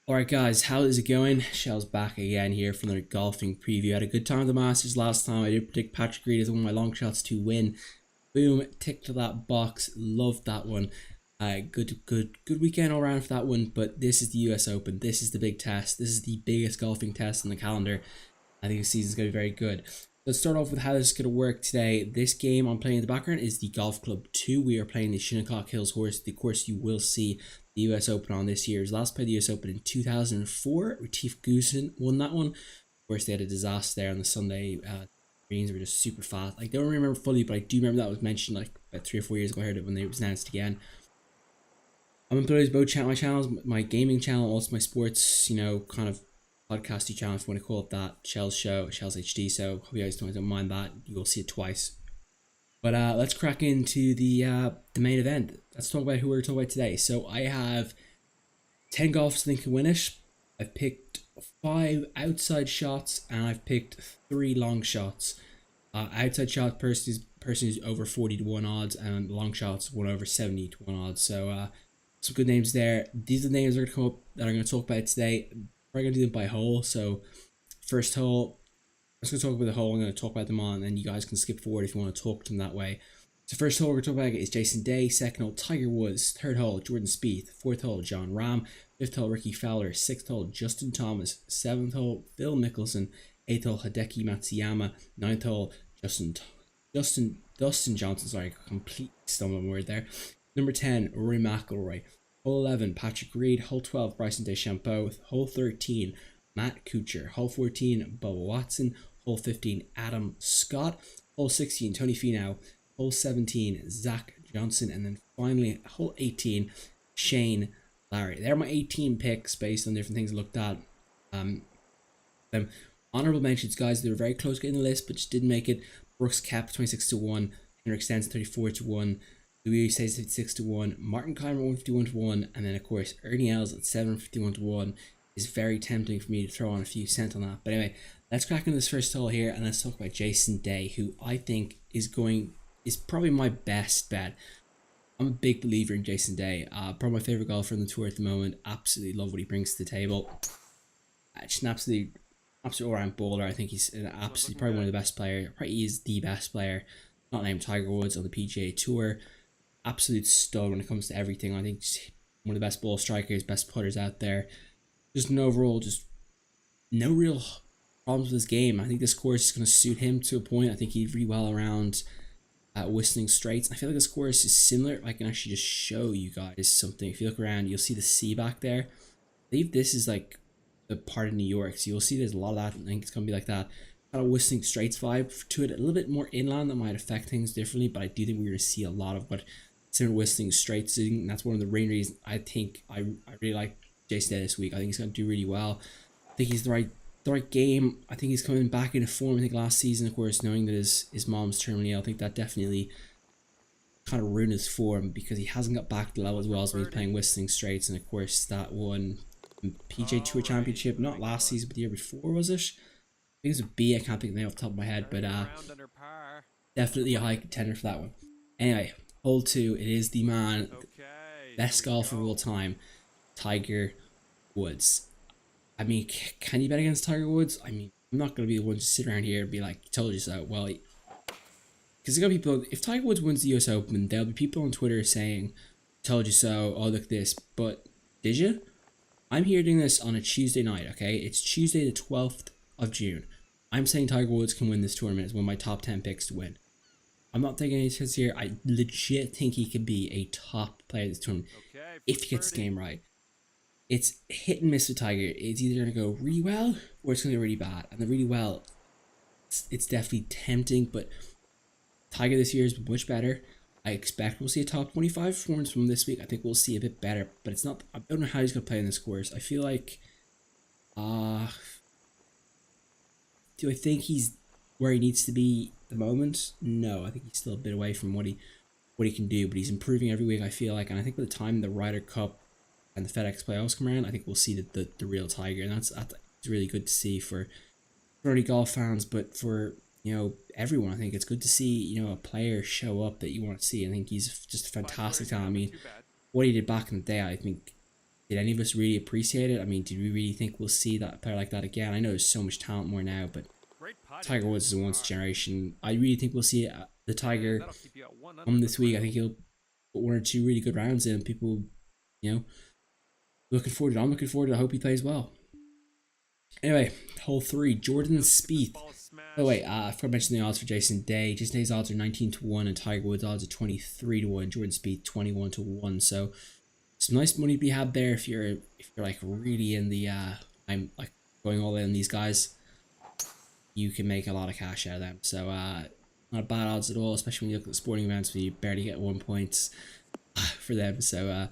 Alright guys, how is it going? Shell's back again here for another golfing preview. I had a good time at the Masters last time. I did predict Patrick Reed as one of my long shots to win. Boom, ticked to that box. Loved that one. Good weekend all around for that one. But this is the US Open. This is the big test. This is the biggest golfing test on the calendar. I think the season's going to be very good. Let's start off with how this is going to work today. This game I'm playing in the background is the Golf Club 2. We are playing the Shinnecock Hills course, the course you will see the US Open on this year. Last played the US Open in 2004. Retief Goosen won that one. Of course, they had a disaster there on the Sunday. Greens were just super fast. I don't remember fully, but I do remember that was mentioned like about 3 or 4 years ago. I heard it when it was announced again. I'm employed both my channels, my gaming channel, also my sports, kind of podcasty channel, if you want to call it that. Shell's show, Shell's HD. So hope you guys don't mind that. You will see it twice. But let's crack into the main event. Let's talk about who we're talking about today. So I have 10 golfers I think can win it. I've picked 5 outside shots and I've picked 3 long shots. Outside shot person is over 40 to 1 odds, and long shots one over 70 to 1 odds. So some good names there. These are the names that are going to come up that I'm going to talk about today. We're going to do them by hole. So first hole, I'm just going to talk about the hole. I'm going to talk about them on, and you guys can skip forward if you want to talk to them that way. So first hole we're talking about is Jason Day. Second hole, Tiger Woods. Third hole, Jordan Spieth. Fourth hole, John Rahm. Fifth hole, Ricky Fowler. Sixth hole, Justin Thomas. Seventh hole, Phil Mickelson. Eighth hole, Hideki Matsuyama. Ninth hole, Dustin Johnson. Sorry, completely stumbling word there. Number 10, Rory McIlroy. Hole 11, Patrick Reed. Hole 12, Bryson DeChambeau. Hole 13, Matt Kuchar. Hole 14, Bubba Watson. Hole 15, Adam Scott. Hole 16, Tony Finau. Hole 17, Zach Johnson. And then finally, hole 18, Shane Lowry. They're my 18 picks based on different things I looked at. Honorable mentions, guys, they were very close getting the list, but just didn't make it. Brooks Koepka 26 to 1. Henrik Stenson 34 to 1. Louis Oosthuizen 56 to 1. Martin Keimer 151 to 1. And then, of course, Ernie Els at 751 to 1. Is very tempting for me to throw on a few cents on that. But anyway, let's crack into this first hole here and let's talk about Jason Day, who I think is probably my best bet. I'm a big believer in Jason Day. Probably my favorite golfer on the tour at the moment. Absolutely love what he brings to the table. Just an absolute all-round bowler. I think he's probably one of the best players. Probably is the best player, not named Tiger Woods, on the PGA Tour. Absolute stud when it comes to everything. I think he's one of the best ball strikers, best putters out there. Just an overall, just no real problems with his game. I think this course is going to suit him to a point. I think he'd really well around Whistling Straits. I feel like this course is similar. I can actually just show you guys something. If you look around, you'll see the sea back there. I believe this is like the part of New York, so you'll see there's a lot of that. I think it's going to be like that kind of Whistling Straits vibe to it. A little bit more inland that might affect things differently, but I do think we're going to see a lot of what similar Whistling Straits is, and that's one of the main reasons I think I really like Jason Day this week. I think he's going to do really well. I think he's the right game. I think he's coming back into form. I think last season, of course, knowing that his mom's terminally ill, I think that definitely kind of ruined his form because he hasn't got back to the level as well as when he's playing Whistling Straits. And of course, that one PGA Tour Championship, not last season, but the year before, was it? I think it was a B. I can't think of the name off the top of my head, but definitely a high contender for that one. Anyway, hole 2, it is the man, best golfer of all time, Tiger Woods. I mean, can you bet against Tiger Woods? I mean, I'm not going to be the one to sit around here and be like, told you so. Well, because there's going to be people, if Tiger Woods wins the US Open, there'll be people on Twitter saying, told you so, oh, look at this. But did you? I'm here doing this on a Tuesday night, okay? It's Tuesday the 12th of June. I'm saying Tiger Woods can win this tournament as one of my top 10 picks to win. I'm not taking any chances here. I legit think he could be a top player in this tournament if he gets the game right. It's hit and miss with Tiger. It's either going to go really well or it's going to go really bad. And the really well, it's definitely tempting, but Tiger this year has been much better. I expect we'll see a top 25 performance from this week. I think we'll see a bit better, but it's not. I don't know how he's going to play in this course. I feel like, do I think he's where he needs to be at the moment? No, I think he's still a bit away from what he can do, but he's improving every week, I feel like. And I think by the time the Ryder Cup and the FedEx playoffs come around, I think we'll see the real Tiger, and that's really good to see for only golf fans, but for everyone. I think it's good to see a player show up that you want to see. I think he's just a fantastic talent. I mean, what he did back in the day, I think did any of us really appreciate it? I mean, did we really think we'll see that player like that again? I know there's so much talent more now, but Tiger Woods is a once generation. I really think we'll see the Tiger come this week. I think he'll put one or two really good rounds in. People, you know, looking forward to it. I'm looking forward to it. I hope he plays well. Anyway, hole 3, Jordan Spieth. Oh wait, I forgot to mention the odds for Jason Day. Jason Day's odds are 19-1 and Tiger Woods' odds are 23-1. Jordan Spieth 21-1. So some nice money to be had there if you're like really in the I'm like going all in on these guys. You can make a lot of cash out of them. So not bad odds at all, especially when you look at the sporting events where you barely get 1 point for them. So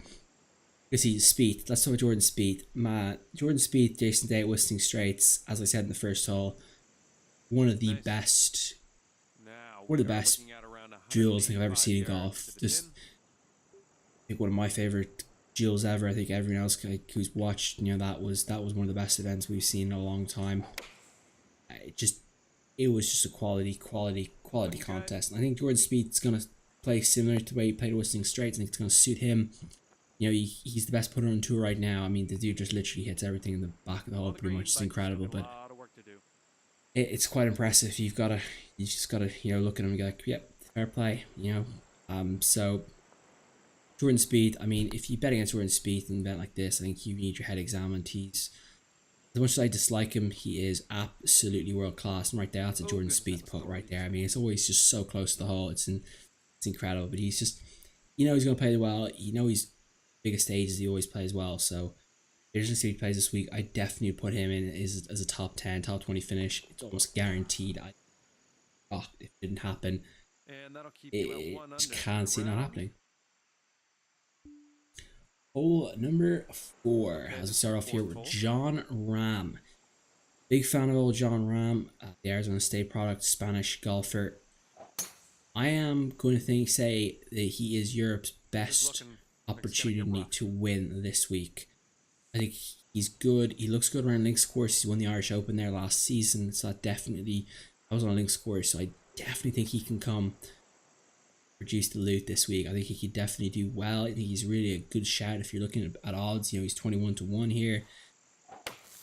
you see Spieth. Let's talk about Jordan Spieth. Jordan Spieth, Jason Day at Whistling Straits, as I said in the first hole, one of the best duels I think I've ever seen in golf. Just I think one of my favorite duels ever. I think everyone else who's watched, that was one of the best events we've seen in a long time. It was just a quality contest. And I think Jordan Spieth's gonna play similar to the way he played Whistling Straits. I think it's gonna suit him. He's the best putter on tour right now. I mean, the dude just literally hits everything in the back of the hole pretty much. It's incredible, but it's quite impressive. You just gotta look at him and go like, yep, fair play. So Jordan Spieth. I mean, if you bet against Jordan Spieth in an event like this, I think you need your head examined. As much as I dislike him, he is absolutely world class. And right there, that's a Jordan Spieth putt right there. I mean, it's always just so close to the hole. It's incredible. But he's just, he's gonna play well. He's biggest stages he always plays well. So there's just see he plays this week. I definitely put him in as a top 10, top 20 finish. It's almost guaranteed. If it didn't happen, it just can't see it not happening. Hole number 4, as we start off here with John Rahm. Big fan of old John Rahm, the Arizona State product, Spanish golfer. I am going to say that he is Europe's best opportunity to win this week. I think he's good. He looks good around links course. He won the Irish Open there last season, so I was on a links course, so I definitely think he can come produce the loot this week. I think he could definitely do well. I think he's really a good shout if you're looking at odds. He's 21-1 here.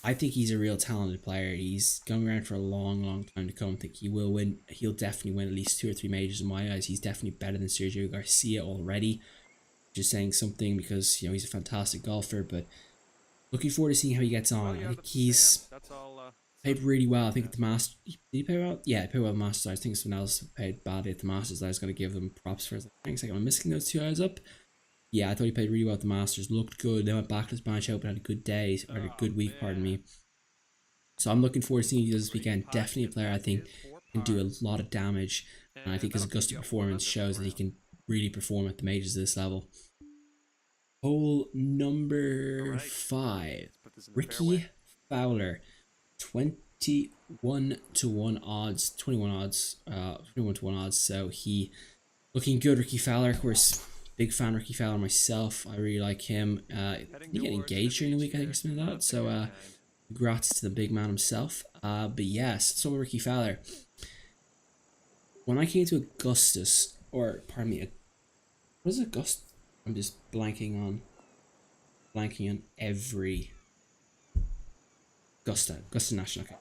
I think he's a real talented player. He's going around for a long time to come. I think he will win. He'll definitely win at least 2 or 3 majors in my eyes. He's definitely better than Sergio Garcia already. Just saying something because he's a fantastic golfer, but looking forward to seeing how he gets on. I think he's played really well. I think at the Masters, did he play well? Yeah, he played well at the Masters. I think someone else played badly at the Masters. I was going to give them props for. Thanks. Like, am I missing those 2 eyes up? Yeah, I thought he played really well at the Masters. Looked good. Then went back to the Spanish Open, had a good day or a good week. Pardon me. So I'm looking forward to seeing you this weekend. Definitely a player I think can do a lot of damage, and I think his Augusta performance shows that he can really perform at the majors at this level. Hole number 5, Ricky Fowler, 21-1 odds, 21-1 odds. So he looking good. Ricky Fowler, of course, big fan of Ricky Fowler myself. I really like him. He get engaged during the week, I think, or something like that. So congrats to the big man himself. But yes, so Ricky Fowler. When I came to Augustus, or pardon me, what is Augustus? I'm just blanking on every Augusta National. Okay.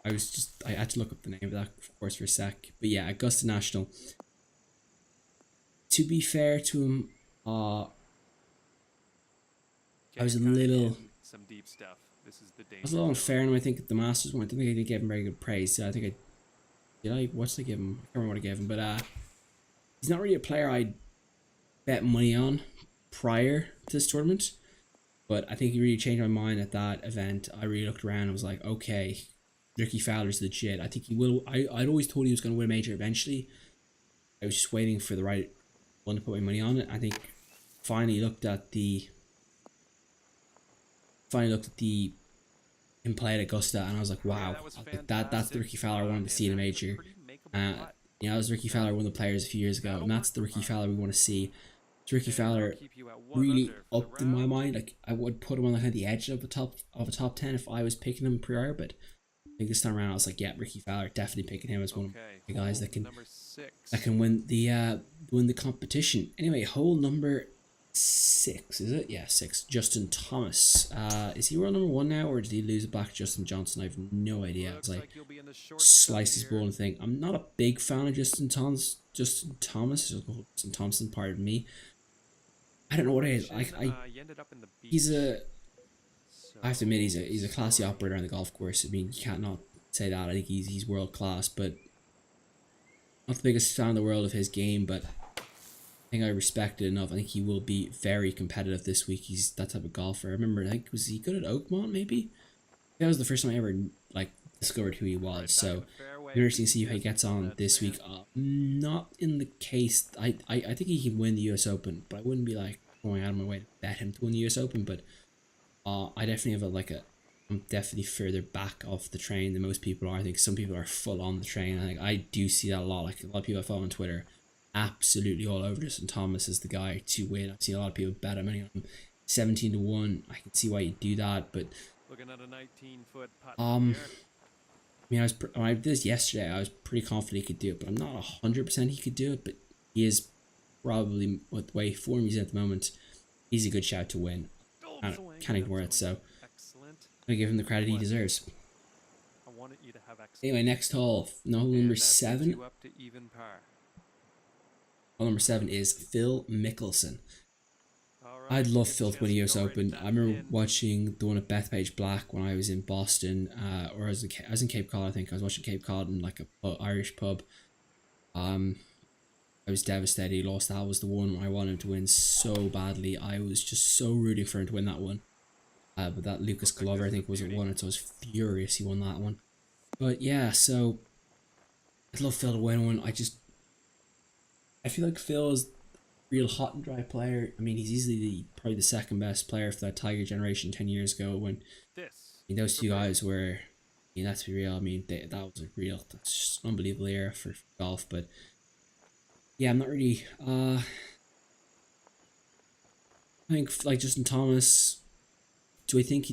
I had to look up the name of that, of course, for a sec. But yeah, Augusta National. To be fair to him, I was a little unfair on him. I think at the Masters one, I don't think I did give him very good praise. So I think what did I give him? I can't remember what I gave him, but he's not really a player I'd bet money on prior to this tournament, but I think he really changed my mind at that event. I really looked around and was like, okay, Ricky Fowler's legit. I think he will. I'd always told he was going to win a major eventually. I was just waiting for the right one to put my money on it. I think finally looked at the him play at Augusta, and I was like, wow, that's the Ricky Fowler I wanted to see in a major. That was Ricky Fowler, one of the players a few years ago, and that's the Ricky Fowler we want to see. So Ricky Fowler really upped in my mind. Like, I would put him on the edge of a top 10 if I was picking him prior, but I think this time around I was like, yeah, Ricky Fowler, definitely picking him as one of the guys that can win the competition. Anyway, hole number 6, is it? Yeah, 6. Justin Thomas. Is he world number 1 now, or did he lose it back to Justin Johnson? I have no idea. As I slice his ball and think, I'm not a big fan of Justin Thomas. Justin Thompson, pardon me. I don't know what it is. He's a. I have to admit, he's a classy operator on the golf course. I mean, you can't not say that. I think he's world class, but not the biggest fan in the world of his game. But I think I respect it enough. I think he will be very competitive this week. He's that type of golfer. I remember, I think, was he good at Oakmont? Maybe that was the first time I ever like discovered who he was. So interesting to see how he gets on this week. Not in the case. I think he can win the U.S. Open, but I wouldn't be like going out of my way to bet him to win the U.S. Open. But I definitely have I'm definitely further back off the train than most people are. I think some people are full on the train. I think I do see that a lot. Like a lot of people I follow on Twitter, absolutely all over Justin Thomas is the guy to win. I've seen a lot of people bet him on 17-1. I can see why you do that, but looking at a 19-foot putt. I mean, when I did this yesterday, I was pretty confident he could do it, but I'm not 100% he could do it. But he is probably, with the way form he's at the moment, he's a good shout to win. I can't ignore it, so I'm gonna give him the credit he deserves. Anyway, next hole, number 7. Hole number 7 is Phil Mickelson. I'd love Phil to win the US Open. I remember watching the one at Bethpage Black when I was in Boston, or I was in Cape Cod. I think I was watching Cape Cod in like a Irish pub. I was devastated he lost. That was the one I wanted him to win so badly. I was just so rooting for him to win that one. But that Lucas Glover, I think, was it won it, so I was furious he won that one. But yeah, so I'd love Phil to win one. I feel like Phil is a real hot and dry player. I mean, he's easily probably the second best player for that Tiger generation 10 years ago when those two guys were, let's be real, I mean, that was that's just an unbelievable era for golf. But yeah, I'm not really, I think like Justin Thomas, do I think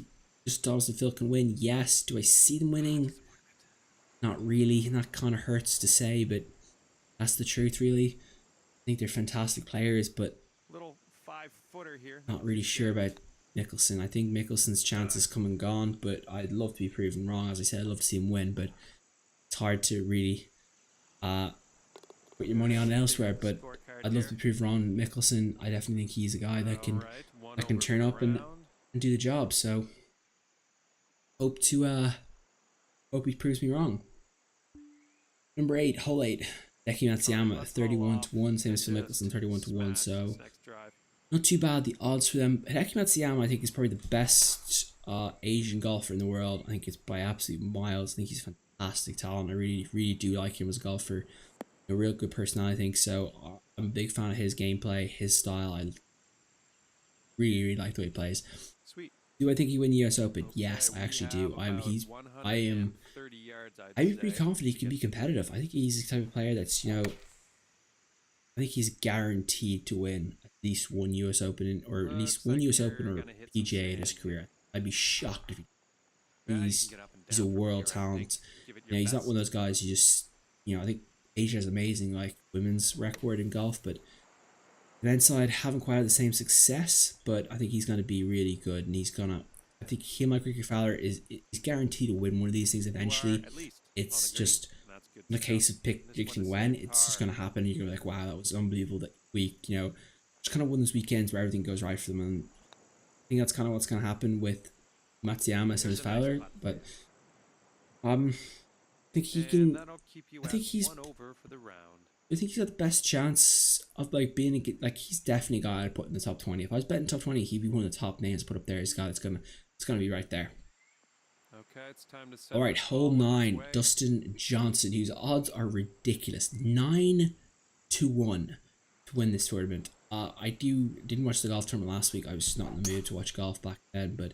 Justin Thomas and Phil can win? Yes. Do I see them winning? Not really, and that kind of hurts to say, but that's the truth, really. I think they're fantastic players, but not really sure about Mickelson. I think Mickelson's chances come and gone, but I'd love to be proven wrong. As I said, I'd love to see him win, but it's hard to really put your money on elsewhere. But I'd love to be proven wrong. Mickelson, I definitely think he's a guy that can turn up and do the job. So hope he proves me wrong. Number 8, hole 8. Hideki Matsuyama, 31-1, same as Phil Mickelson, 31-1. So not too bad the odds for them. Hideki Matsuyama, I think, is probably the best Asian golfer in the world. I think it's by absolute miles. I think he's a fantastic talent. I really, really do like him as a golfer. A real good personality, I think. So I'm a big fan of his gameplay, his style. I really, really like the way he plays. Do I think he win the US Open? Yes, I actually do. I'd be pretty confident he can be competitive. I think he's the type of player that's, I think he's guaranteed to win at least one US Open, or at least one US Open or PGA in his career. I'd be shocked if he's a world talent. He's not one of those guys who just, I think Asia is amazing, like women's record in golf, but the men's side haven't quite had the same success, but I think he's going to be really good, and I think him like Ricky Fowler is guaranteed to win one of these things eventually. It's just in a case of predicting when. It's just going to happen, and you're like, wow, that was unbelievable that week. Just kind of one of those weekends where everything goes right for them, and I think that's kind of what's going to happen with Matsuyama as Fowler. But I think he can. I think he's got the best chance of being he's definitely a guy I'd put in the top 20. If I was betting top 20, he'd be one of the top names put up there. He's a guy that's gonna be right there. Okay, it's time to All right, hole 9, Dustin Johnson, whose odds are ridiculous, 9-1 to win this tournament. I didn't watch the golf tournament last week. I was just not in the mood to watch golf back then, but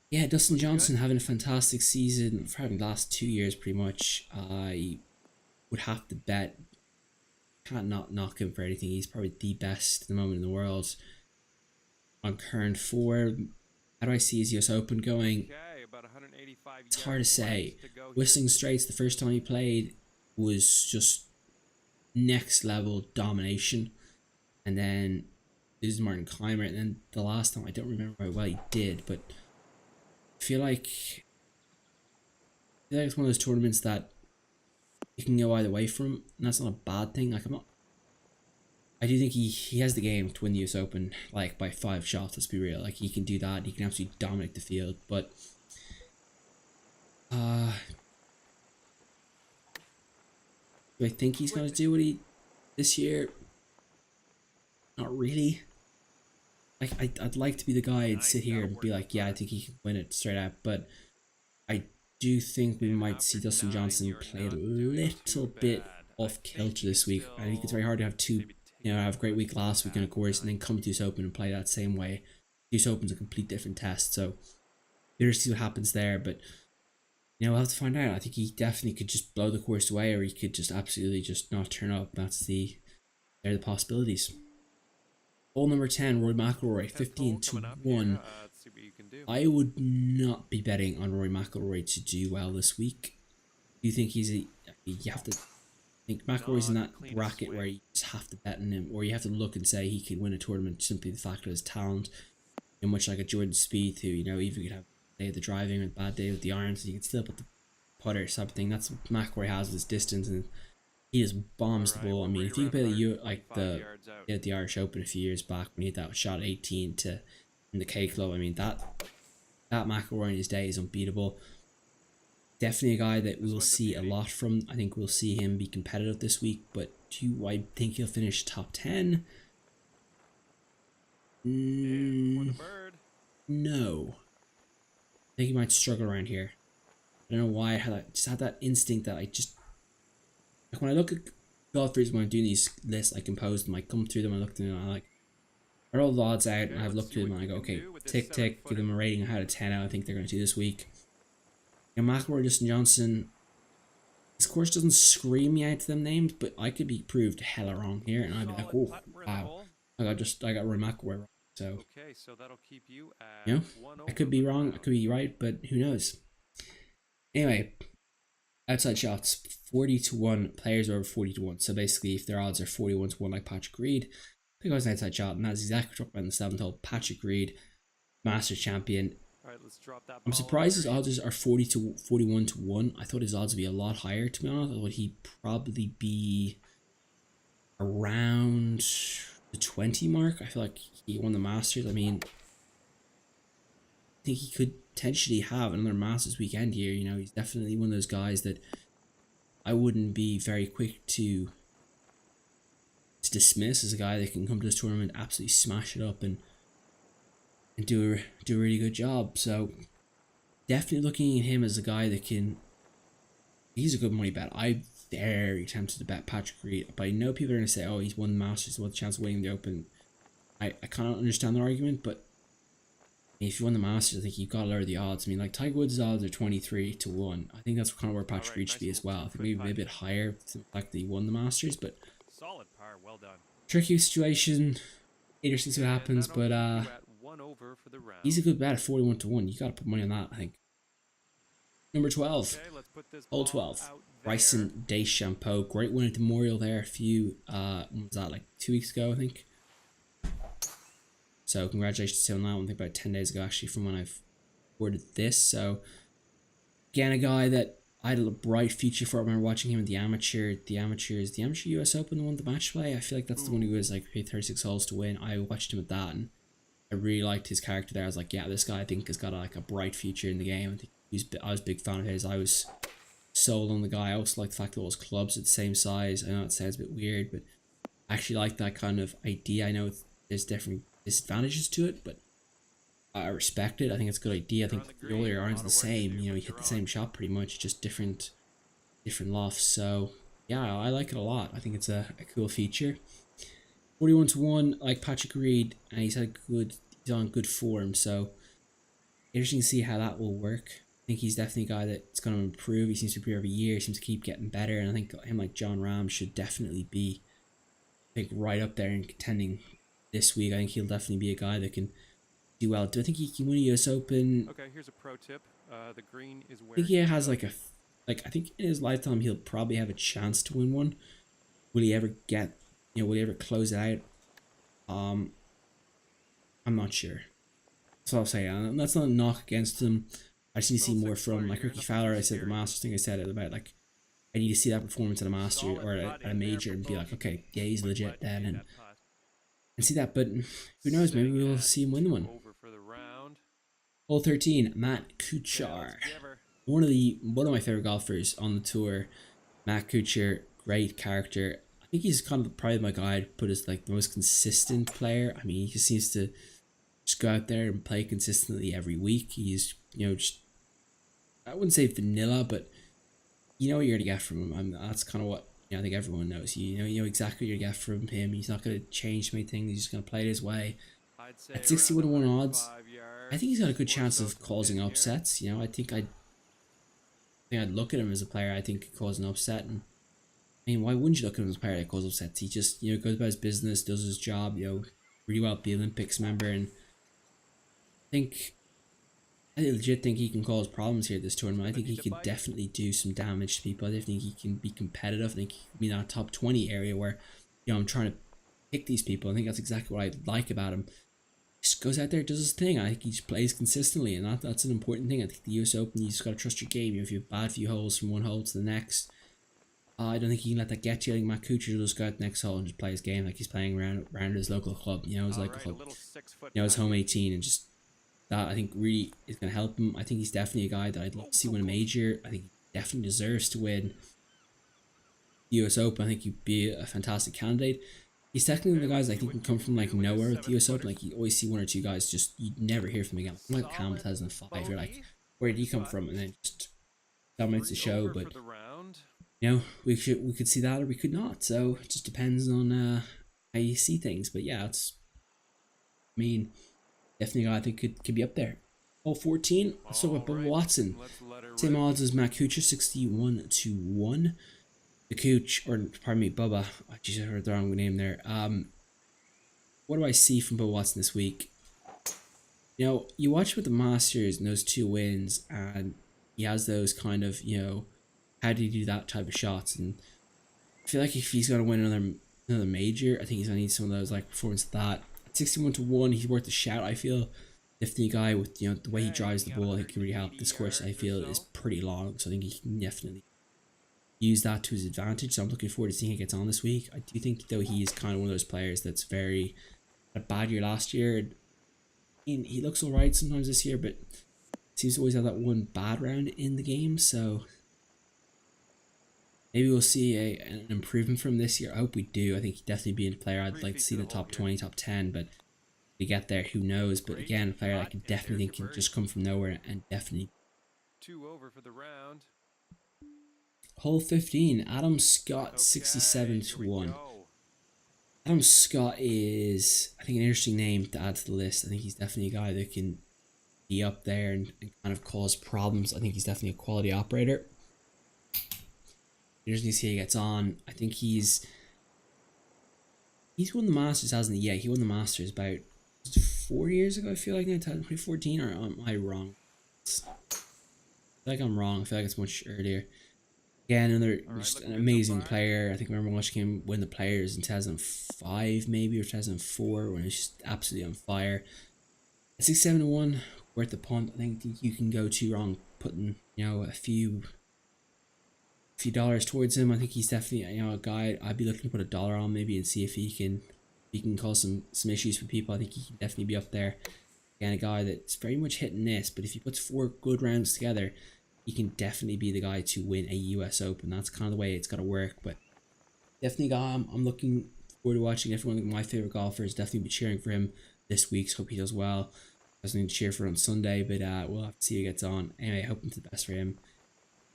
yeah, Dustin Johnson having a fantastic season for having the last 2 years pretty much. I would have to bet. Can't not knock him for anything. He's probably the best at the moment in the world on current form. How do I see his US Open going? It's hard to say. Whistling Straits, the first time he played, was just next level domination, and then lose to Martin Keimer, and then the last time I don't remember how well he did, but I feel like it's one of those tournaments that you can go either way from, and that's not a bad thing. Like I do think he has the game to win the US Open, like by 5 shots. Let's be real. Like he can do that. He can absolutely dominate the field. But do I think he's gonna do what he this year? Not really. Like I'd like to be the guy and sit here and be like, yeah, I think he can win it straight out. But I do think we might see Dustin Johnson play a little bit off kilter this week. I think it's very hard to have two. Have a great week last week, and of course, and then come to US Open and play that same way. US Open's a complete different test, so we'll see what happens there. But we'll have to find out. I think he definitely could just blow the course away, or he could just absolutely just not turn up. They're the possibilities. Hole number 10, Rory McIlroy, 15-1. I would not be betting on Rory McIlroy to do well this week. Do you think you have to? I think McIlroy's in that bracket where you just have to bet on him, or you have to look and say he could win a tournament simply the fact of his talent. Much like a Jordan Spieth, who even could have a day of the driving and a bad day with the irons, you can still put the putter something. That's what McIlroy has with his distance, and he just bombs the ball. I mean, if you play the Irish Open a few years back when he had that shot 18 in the K Club, I mean that McIlroy in his day is unbeatable. Definitely a guy that we will see a lot from. I think we'll see him be competitive this week, but do I think he'll finish top 10? No. I think he might struggle around here. I don't know why. I just had that instinct that like when I look at golfers when I'm doing these lists, I compose them, I come through them, I look at them, and I I roll the odds out, and I've looked through them, and I go, okay, tick tick, give them a rating out of 10. I think they're going to do this week. McIlroy, Dustin Johnson. This course doesn't scream me out to them names, but I could be proved hella wrong here, and I'd be like, oh wow, I got Rory McIlroy wrong. So that'll keep you at I could be wrong, I could be right, but who knows? Anyway, outside shots, 40-1. Players are over 40-1. So basically, if their odds are 41-1, like Patrick Reed, they go as an outside shot, and that's exactly what we're talking about in the 7th hole. Patrick Reed, Masters champion. All right, let's drop that. I'm surprised his odds are 41-1. I thought his odds would be a lot higher, to be honest. I thought he'd probably be around the 20 mark. I feel like he won the Masters. I mean, I think he could potentially have another Masters weekend here. He's definitely one of those guys that I wouldn't be very quick to dismiss as a guy that can come to this tournament, absolutely smash it up and do a really good job. So definitely looking at him as a guy that he's a good money bet. I'm very tempted to bet Patrick Reed, but I know people are going to say, oh, he's won the Masters, what's the chance of winning the Open? I kind of understand the argument, but if you won the Masters, I think you've got to lower the odds. I mean, like Tiger Woods' odds are 23-1. I think that's kind of where Patrick Reed should be as well. I think maybe a bit higher for the fact that he won the Masters, but solid par, well done. Tricky situation. Interesting to see what happens, but he's a good bet at 41-1. You got to put money on that, I think. Number 12, hole 12. Bryson DeChambeau, great win at the Memorial there. When was that, like 2 weeks ago, I think. So congratulations to him on that one. I think about 10 days ago actually from when I've recorded this. So again, a guy that I had a bright future for. I remember watching him in the amateur US Open, the one the match play. I feel like that's the one who was like 36 holes to win. I watched him at that and I really liked his character there. I was like, yeah, this guy I think has got a bright future in the game. I was a big fan of his. I was sold on the guy. I also like the fact that all his clubs are the same size. I know it sounds a bit weird, but I actually like that kind of idea. I know there's different disadvantages to it, but I respect it. I think it's a good idea. I think all your irons are the same. You hit the same shot pretty much, just different lofts. So yeah, I like it a lot. I think it's a cool feature. 41-1, like Patrick Reed, and he's on good form. So interesting to see how that will work. I think he's definitely a guy that's going to improve. He seems to improve every year. He seems to keep getting better, and I think him like John Rahm should definitely be, I think, right up there and contending this week. I think he'll definitely be a guy that can do well. Do I think he can win a US Open? Okay, here's a pro tip. The green is where I think he has I think in his lifetime he'll probably have a chance to win one. Will he ever get, will he ever close it out? I'm not sure. That's what I'll say. And that's not a knock against him. I just need to see Little more six from footer like here, Ricky nothing Fowler. too I said the scary. Masters thing. I said it about like I need to see that performance at a master Solid or putt at a in there major for and be like, bogey. okay, yeah, he's Quick legit wedge then, made that putt. and see that. But who knows? Maybe Sitting we'll at see him win 2 one. over for the round. Hole 13, Matt Okay, let's Kuchar. give her. One of my favorite golfers on the tour. Matt Kuchar, great character. I think he's kind of probably my guy to put as like the most consistent player. I mean, he just seems to just go out there and play consistently every week. He's just I wouldn't say vanilla, but you know what you're gonna get from him. That's kind of what I think everyone knows. You know exactly what you're gonna get from him. He's not gonna change many things. He's just gonna play it his way. I'd say At around 61 to 1 odds, 105 I yards think he's got a good or chance so of to the causing pin here. upsets. I think I'd look at him as a player. I think could cause an upset, and I mean, why wouldn't you look at him as a player that causes upsets? He just goes about his business, does his job, really well, be Olympics member, and think I legit think he can cause problems here at this tournament. I think he could definitely do some damage to people. I think he can be competitive. I think he can be in that top 20 area where, I'm trying to pick these people. I think that's exactly what I like about him. He just goes out there, does his thing. I think he just plays consistently, and that's an important thing. I think the US Open, you just got to trust your game. If you have bad few holes from one hole to the next, I don't think he can let that get you. I think Matt Kuchar will just go out the next hole and just play his game like he's playing around his local club, his All local right, a club, little 6-foot his home putt. 18, and just that I think really is going to help him. I think he's definitely a guy that I'd love to see win a major. I think he definitely deserves to win the US Open. I think he'd be a fantastic candidate. He's technically the guys I think can come from like nowhere with the US Open. Like you always see one or two guys just you never hear from again. Like Cam 2005, you're like, where did he come from? And then just dominates the 3 show. over But for the round. we could see that or we could not. So it just depends on how you see things. But yeah, I mean, definitely a guy I think could be up there. Hole 14, let's talk about Bubba Alright, Watson. let's let her Same rip. odds as Matt Kuchar, 61 to 1. The Cooch, or pardon me, Bubba. I just heard the wrong name there. What do I see from Bubba Watson this week? You watch with the Masters and those 2 wins, and he has those kind of, how do you do that type of shots? And I feel like if he's going to win another major, I think he's going to need some of those like performance of that. At 61 to 1, he's worth a shout. I feel definitely a guy with the way he drives the ball, I think can really help. This course I feel is pretty long, so I think he can definitely use that to his advantage. So I'm looking forward to seeing how he gets on this week. I do think though he is kind of one of those players that's very had a bad year last year. He looks alright sometimes this year, but seems to always have that one bad round in the game. So maybe we'll see an improvement from this year. I hope we do. I think he'd definitely be a player I'd like to see in the top 20, top 10, but we get there, who knows? But again, a player I can definitely think can just come from nowhere and definitely. 2 over for the round. Hole 15, Adam Scott, Okay, 67 here to we 1. go. Adam Scott is, I think, an interesting name to add to the list. I think he's definitely a guy that can be up there and kind of cause problems. I think he's definitely a quality operator. Interesting to see how he gets on. I think he's won the Masters, hasn't he? Yeah, he won the Masters about 4 years ago, I feel like, now, 2014, or am I wrong? I feel like I'm wrong. I feel like it's much earlier. Again, another just an amazing player. I think I remember watching him win the Players in 2005, maybe, or 2004, when he was just absolutely on fire. At 6-7 to 1, worth the punt. I think you can go too wrong putting, a few dollars towards him. I think he's definitely, a guy I'd be looking to put $1 on maybe and see if he can cause some issues for people. I think he can definitely be up there. Again, a guy that's very much hit and miss, but if he puts 4 good rounds together, he can definitely be the guy to win a US Open. That's kind of the way it's got to work. But definitely a guy I'm looking forward to watching. Everyone of my favorite golfers definitely be cheering for him this week. So hope he does well. I was going to cheer for him on Sunday, but we'll have to see how he gets on. Anyway, hoping for the best for him.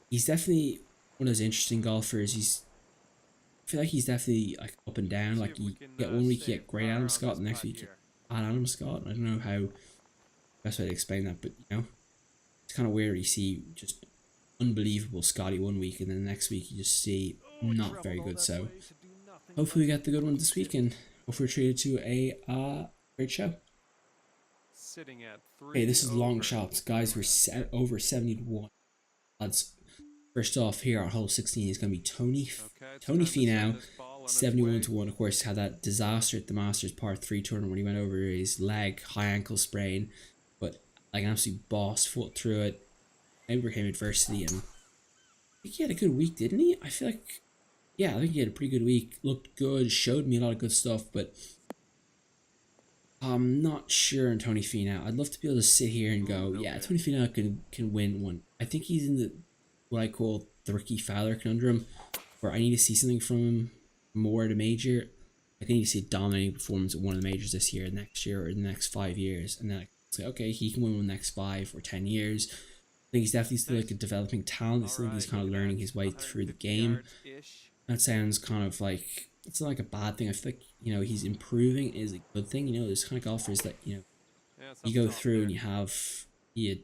He's definitely one of those interesting golfers. I feel like he's definitely like up and down. Like you get 1 week you get great Adam Scott, the next week you get bad Adam Scott. I don't know how best way to explain that, but it's kind of weird. You see just unbelievable Scotty 1 week, and then the next week you just see not very good. So hopefully we get the good one this week, and hopefully we're treated to a great show. Sitting at 3 Okay, this is long over. shots, guys. We're over 70 to 1 odds. First off, here on hole 16 is going to be Tony Okay, Finau. on its 71 way. to 1. Of course, had that disaster at the Masters Part 3 tournament when he went over his leg, high ankle sprain, but like an absolute boss, fought through it, overcame adversity, and I think he had a good week, didn't he? I feel like, yeah, I think he had a pretty good week. Looked good, showed me a lot of good stuff, but I'm not sure on Tony Finau. I'd love to be able to sit here and go, no yeah, good. Tony Finau can win one. I think he's in the what I call the Ricky Fowler conundrum, where I need to see something from him more at a major. I need to see a dominating performance at one of the majors this year, next year, or the next 5 years, and then I say, okay, he can win one the next 5 or 10 years. I think he's definitely still like a developing talent. I think he's kind of learning his way through the game. That sounds kind of like, it's not like a bad thing. I feel like, he's improving is a good thing. There's kind of golfers that, Yeah, you go something's off through there. and you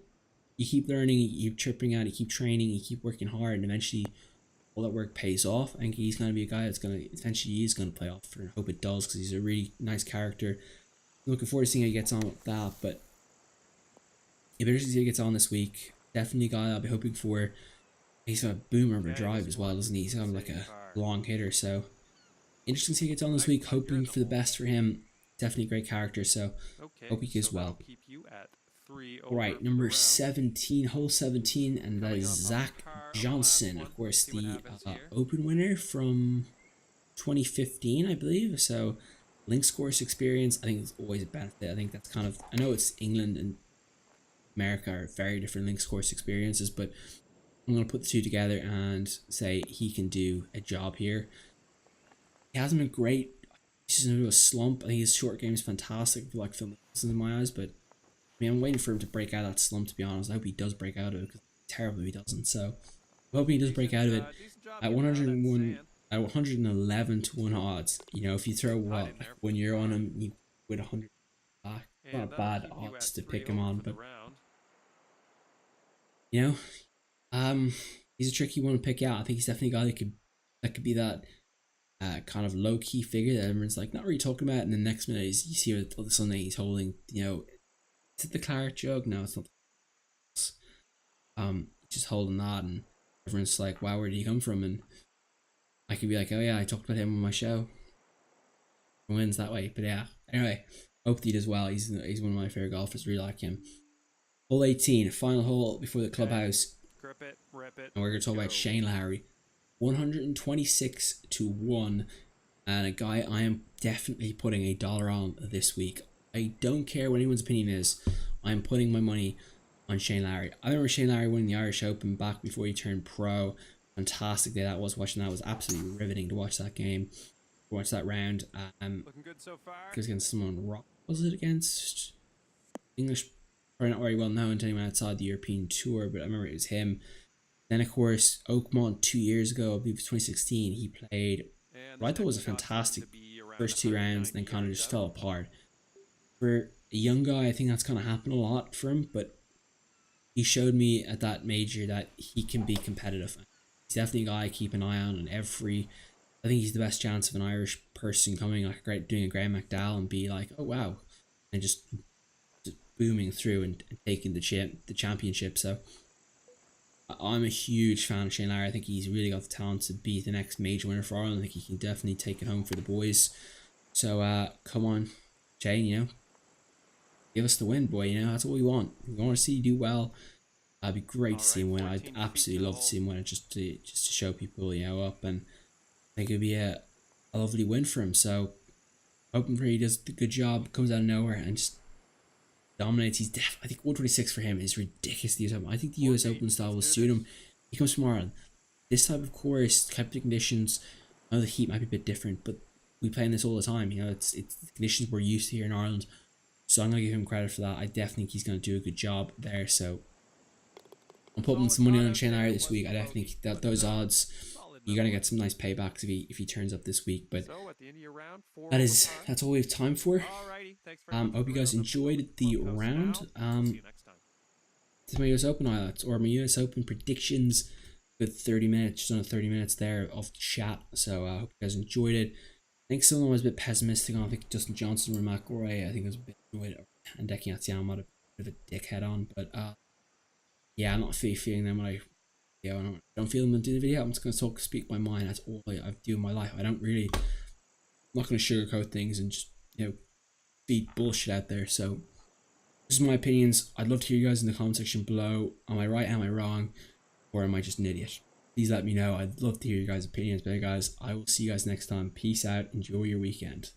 you keep learning, you keep tripping out, you keep training, you keep working hard, and eventually all that work pays off. I think he's going to be a guy that's going to, eventually he's going to play off, and I hope it does, because he's a really nice character. I'm looking forward to seeing how he gets on with that, but if he gets on this week, definitely a guy I'll be hoping for. He's got a boomer of a Okay, drive this as well, one. doesn't he? He's kind of like Same a car. long hitter, so interesting to see he gets on this Next week. one, you're in Hoping the for the hole. best for him. Definitely a great character, so Okay, hope he so goes that'll well. keep you at 3 over Alright, for the number round. 17, hole 17, and that Coming is up on Zach par on the last Johnson, one. of course, See what the happens here. Open winner from 2015, I believe. So, links course experience, I think it's always a benefit. I think that's kind of, I know it's England and America are very different links course experiences, but I'm going to put the two together and say he can do a job here. He hasn't been great. He's into a slump. I think his short game is fantastic. I feel like Phil Mickelson in my eyes, but I mean, I'm waiting for him to break out of that slump, to be honest. I hope he does break out of it, because it's terrible if he doesn't. So, I hope he does break out of it. Decent job At getting out of that 101, sand. at 111 to 1 odds, if you throw Hot what, in there for when the you're on par. him, you win 100 back. It's And not that'll bad keep you odds at to 3 pick him over on, for the but round. you know, he's a tricky one to pick out. I think he's definitely a guy that could be that kind of low key figure that everyone's like not really talking about, and the next minute you see all the Sunday he's holding, is it the claret jug? No, it's not. Just holding that, and everyone's like, wow, where did he come from? And I could be like, oh yeah, I talked about him on my show. He wins that way. But yeah, anyway, hope he does well. He's one of my favorite golfers. Really like him. Hole 18, final hole before the clubhouse, Grip it, rip it. and we're gonna talk about Shane Lowry. 126 to 1, and a guy I am definitely putting $1 on this week. I don't care what anyone's opinion is. I'm putting my money on Shane Lowry. I remember Shane Lowry winning the Irish Open back before he turned pro. Fantastic day that was. Watching that was absolutely riveting to watch that game, watch that round. Looking good so far. It was against someone rock. Was it against English? Probably not very well known to anyone outside the European tour, but I remember it was him. Then of course Oakmont 2 years ago, I believe it was 2016. He played what I thought was a fantastic first 2 rounds, and then kind of just fell apart. For a young guy, I think that's kind of happened a lot for him, but he showed me at that major that he can be competitive. He's definitely a guy I keep an eye on, and I think he's the best chance of an Irish person coming, like doing a Graham McDowell, and be like, oh wow, and just booming through and taking the championship. So I'm a huge fan of Shane Lowry. I think he's really got the talent to be the next major winner for Ireland. I think he can definitely take it home for the boys. So come on, Shane, give us the win, boy. That's what we want. We want to see you do well. It'd be great to see him win. I'd absolutely love to see him win it, just to show people, up, and I think it'd be a lovely win for him. So hoping for he does a good job, comes out of nowhere and just dominates. I think 126 for him is ridiculous. I think the US Open style will suit him. He comes from Ireland. This type of course, type of conditions, I know the heat might be a bit different, but we play in this all the time. It's the conditions we're used to here in Ireland. So I'm going to give him credit for that. I definitely think he's going to do a good job there. So I'm putting some money on Shane Lowry this week. I definitely think that those odds, you're going to get some nice paybacks if he turns up this week. But So at the end of your round, that's all we have time for. Alrighty, thanks very much. Hope you guys enjoyed the round. See you next time. This is my US Open highlights, or my US Open predictions. Good 30 minutes, just under 30 minutes there of chat. So I hope you guys enjoyed it. I think someone was a bit pessimistic on, I think Justin Johnson or McIlroy. I think it was a bit annoyed, and Deki Atsuyama had a bit of a dickhead on, but yeah, I'm not feeling them when I video and I don't feel I'm gonna do the video, I'm just gonna speak my mind. That's all I do in my life. I'm not gonna sugarcoat things and just, feed bullshit out there. So this is my opinions. I'd love to hear you guys in the comment section below. Am I right? Am I wrong? Or am I just an idiot? Please let me know. I'd love to hear your guys' opinions. But guys, I will see you guys next time. Peace out. Enjoy your weekend.